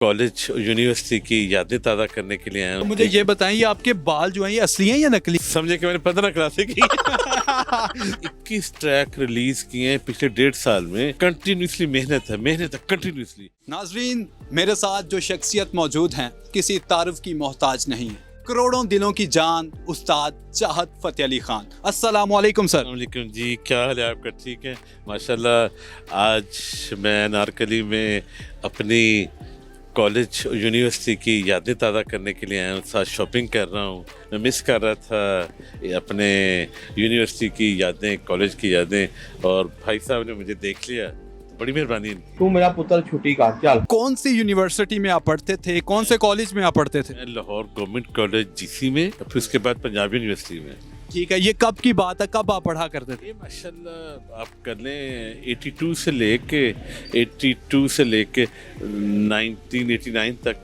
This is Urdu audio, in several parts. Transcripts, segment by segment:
کالج یونیورسٹی کی یادیں تازہ کرنے کے لیے آیا ہوں. مجھے یہ بتائیں یہ آپ کے بال جو ہیں یہ اصلی ہیں یا نقلی؟ سمجھے کہ میں نے 15 کلاسیں کی 21 ٹریک ریلیز کیے ہیں پچھلے 1.5 سال میں. کنٹینیوسلی محنت ہے کنٹینیوسلی. ناظرین میرے ساتھ جو شخصیت موجود ہیں کسی تعارف کی محتاج نہیں ہے. کروڑوں دلوں کی جان استاد چاہت فتح علی خان. السلام علیکم سر. السلام علیکم جی، کیا حال ہے آپ کا؟ ٹھیک ہے ماشاءاللہ. آج میں نارکلی میں اپنی کالج یونیورسٹی کی یادیں تازہ کرنے کے لیے آیا ہوں. ساتھ شاپنگ کر رہا ہوں. میں مس کر رہا تھا اپنے یونیورسٹی کی یادیں، کالج کی یادیں، اور بھائی صاحب نے مجھے دیکھ لیا. بڑی مہربانی. تو میرا پتر چھٹی کا چل. کون سی یونیورسٹی میں آپ پڑھتے تھے؟ کون سے کالج میں آپ پڑھتے تھے؟ میں لاہور گورنمنٹ کالج جی سی میں، پھر اس کے بعد پنجاب یونیورسٹی میں. ٹھیک ہے، یہ کب کی بات ہے؟ کب آپ پڑھا کرتے تھے؟ یہ ماشاءاللہ آپ کر لیں 82 سے لے کے 1989 تک.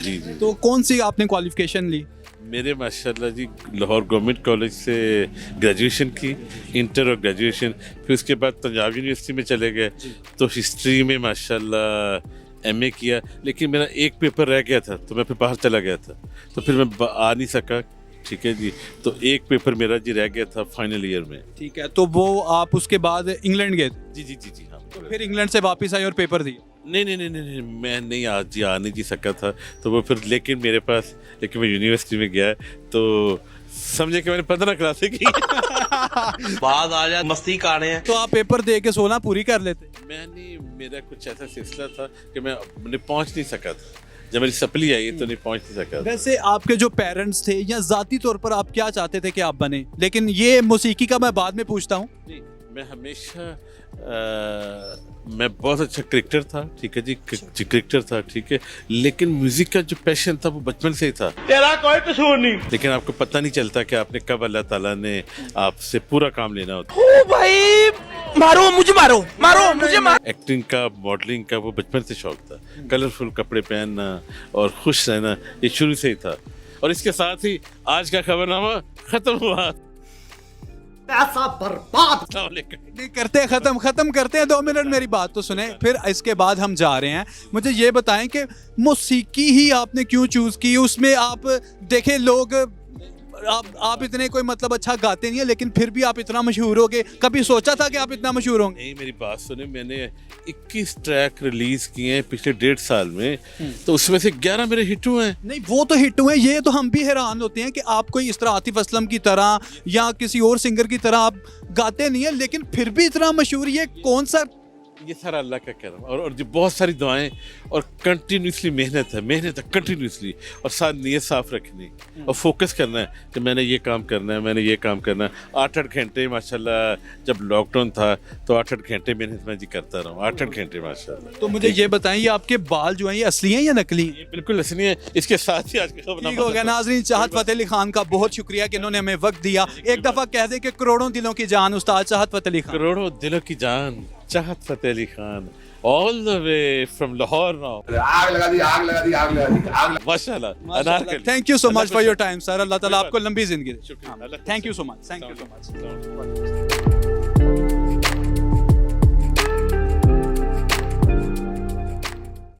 جی جی. تو کون سی آپ نے کوالیفیکیشن لی؟ میرے ماشاءاللہ جی لاہور گورنمنٹ کالج سے گریجویشن کی، انٹر اور گریجویشن. پھر اس کے بعد پنجاب یونیورسٹی میں چلے گئے تو ہسٹری میں ماشاءاللہ ایم اے کیا. لیکن میرا ایک پیپر رہ گیا تھا تو میں پھر باہر چلا گیا تھا تو پھر میں آ نہیں سکا. ٹھیک ہے جی. تو ایک پیپر میرا جی رہ گیا تھا فائنل ایئر میں. ٹھیک ہے، تو وہ آپ اس کے بعد انگلینڈ گئے تھے؟ جی جی جی جی ہاں. تو پھر انگلینڈ سے واپس آئے اور پیپر دیے؟ نہیں میں نہیں آ نہیں سکا تھا. تو وہ پھر لیکن میں یونیورسٹی میں گیا تو سمجھے کہ میں نے 15 کلاسیں کی. بعد آ جا مستی کر رہے ہیں. تو آپ پیپر دے کے 16 پوری کر لیتے؟ میرا کچھ ایسا سلسلہ تھا کہ میں پہنچ نہیں سکا تھا. جب میری سپلی آئی تو نہیں پہنچ نہیں سکا. ویسے آپ کے جو پیرنٹس تھے یا ذاتی طور پر آپ کیا چاہتے تھے کہ آپ بنے؟ لیکن یہ موسیقی کا میں بعد میں پوچھتا ہوں. نہیں، میں ہمیشہ میں بہت اچھا کرکٹر تھا. ٹھیک ہے جی، کرکٹر تھا. ٹھیک ہے، لیکن میوزک کا جو پیشن تھا وہ بچپن سے ہی تھا. تیرا کوئی قصور نہیں. لیکن آپ کو پتہ نہیں چلتا کہ آپ نے کب اللہ تعالیٰ نے آپ سے پورا کام لینا ہوتا. بھائی مارو مجھے. ایکٹنگ کا، ماڈلنگ کا وہ بچپن سے شوق تھا. کلرفل کپڑے پہننا اور خوش رہنا یہ شروع سے ہی تھا. اور اس کے ساتھ ہی آج کا خبر نامہ ختم ہوا. پیسہ برباد. السلام علیکم. ختم کرتے ہیں. 2 منٹ میری بات تو سنیں، پھر اس کے بعد ہم جا رہے ہیں. مجھے یہ بتائیں کہ موسیقی ہی آپ نے کیوں چوز کی؟ اس میں آپ دیکھیں لوگ آپ اتنے کوئی مطلب اچھا گاتے نہیں ہیں لیکن پھر بھی آپ اتنا مشہور ہو گے. کبھی سوچا تھا کہ آپ اتنا مشہور ہوں گے؟ نہیں، میری بات سنیں. میں نے 21 ٹریک ریلیز کیے ہیں پچھلے 1.5 سال میں تو اس میں سے 11 میرے ہٹ ہوئے ہیں. نہیں وہ تو ہٹ ہوئے ہیں. یہ تو ہم بھی حیران ہوتے ہیں کہ آپ کوئی اس طرح عاطف اسلم کی طرح یا کسی اور سنگر کی طرح آپ گاتے نہیں ہیں لیکن پھر بھی اتنا مشہور. یہ کون سا؟ یہ سارا اللہ کا کرم اور جو بہت ساری دعائیں اور کنٹینیوسلی محنت ہے کنٹینیوسلی. اور ساتھ نیت صاف رکھنی اور فوکس کرنا ہے کہ میں نے یہ کام کرنا ہے. 8 گھنٹے ماشاءاللہ جب لاک ڈاؤن تھا تو 8 گھنٹے محنت میں جی کرتا رہا ہوں. 8 گھنٹے ماشاءاللہ. تو مجھے یہ بتائیں یہ آپ کے بال جو ہیں یہ اصلی ہیں یا نقلی ہیں؟ یہ بالکل اصلی ہے. اس کے ساتھ ہی آج کا خبر ٹھیک ہو گیا. ناظرین چاہت فتح علی خان کا بہت شکریہ کہ انہوں نے ہمیں وقت دیا. ایک دفعہ کہہ دیں کہ کروڑوں دلوں کی جان استاد چاہت فتح علی خان. کروڑوں دلوں کی جان چاہت Fateh Ali Khan. all the way from Lahore now. آگ لگا دی. ماشاءاللہ. Thank you so much for your time sir. اللہ تعالیٰ آپ کو لمبی زندگی دے. شکریہ. Thank you so much.